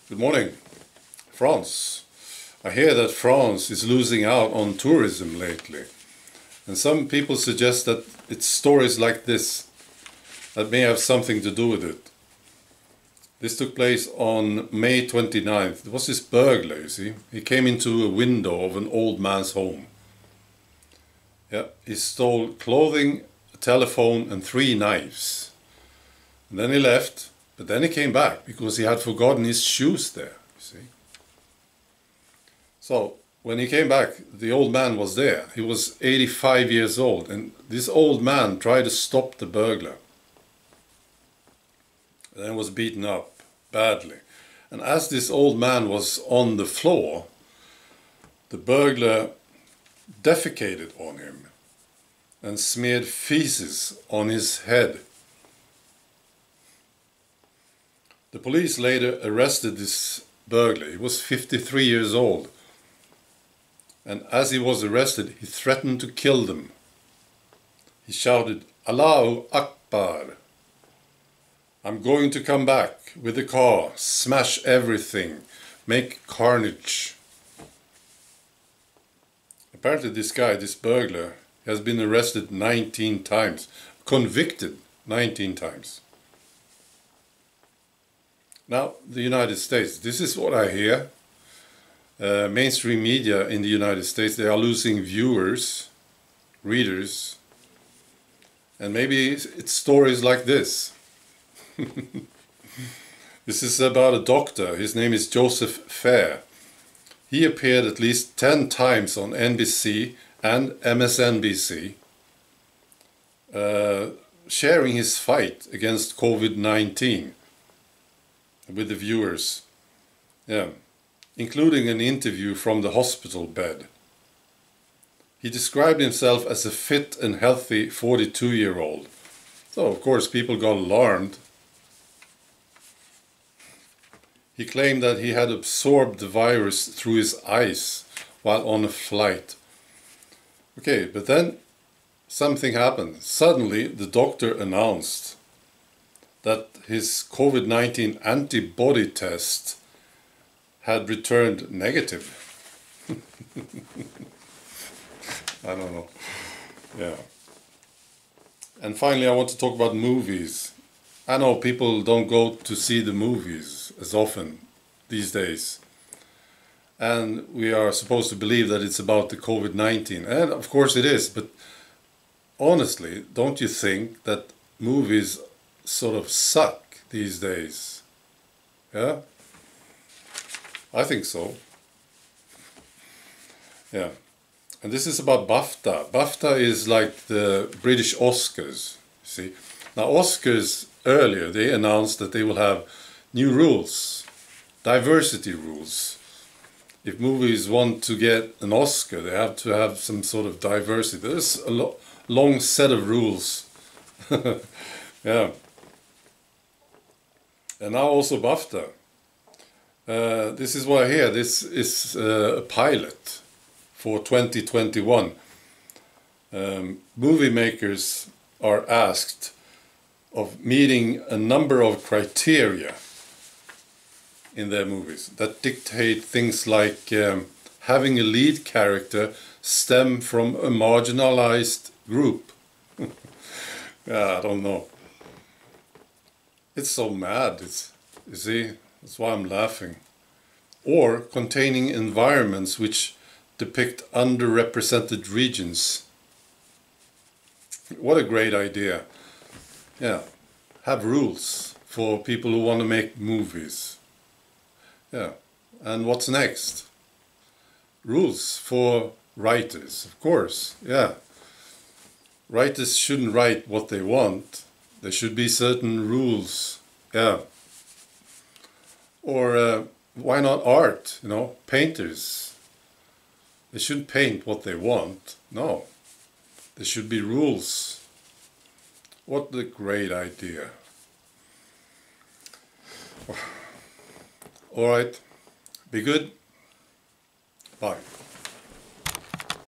Good morning. France. I hear that France is losing out on tourism lately. And some people suggest that it's stories like this that may have something to do with it. This took place on May 29th. There was this burglar, you see. He came into a window of an old man's home. Yeah, he stole clothing, a telephone and 3 knives. And then he left. But then he came back because he had forgotten his shoes there, you see. So when he came back, the old man was there. He was 85 years old, and this old man tried to stop the burglar. Then was beaten up badly. And as this old man was on the floor, the burglar defecated on him and smeared feces on his head. The police later arrested this burglar. He was 53 years old. And as he was arrested, he threatened to kill them. He shouted, "Allahu Akbar. I'm going to come back with the car, smash everything, make carnage." Apparently this guy, this burglar, has been arrested 19 times, convicted 19 times. Now, the United States, this is what I hear. Mainstream media in the United States, they are losing viewers, readers, and maybe it's stories like this. This is about a doctor. His name is Joseph Fair. He appeared at least 10 times on NBC and MSNBC, sharing his fight against COVID-19 with the viewers, including an interview from the hospital bed. He described himself as a fit and healthy 42-year-old. So, of course, people got alarmed. He claimed that he had absorbed the virus through his eyes while on a flight. Okay, but then something happened. Suddenly, the doctor announced that his COVID-19 antibody test had returned negative. I don't know. Yeah. And finally, I want to talk about movies. I know people don't go to see the movies as often these days. And we are supposed to believe that it's about the COVID-19. And of course it is, but honestly, don't you think that movies sort of suck these days? Yeah? I think so. Yeah. And this is about BAFTA. BAFTA is like the British Oscars, you see. Now Oscars earlier, they announced that they will have new rules, diversity rules. If movies want to get an Oscar, they have to have some sort of diversity. There's a long set of rules. Yeah. And now also BAFTA. This is what I hear. This is a pilot for 2021. Movie makers are asked of meeting a number of criteria in their movies that dictate things like having a lead character stem from a marginalized group. Yeah, I don't know. It's so mad, you see, that's why I'm laughing. Or containing environments which depict underrepresented regions. What a great idea. Yeah, have rules for people who want to make movies. Yeah, and what's next? Rules for writers, of course, yeah. Writers shouldn't write what they want. There should be certain rules, yeah. Or why not art, you know, painters. They shouldn't paint what they want, no. There should be rules. What a great idea. All right, be good. Bye.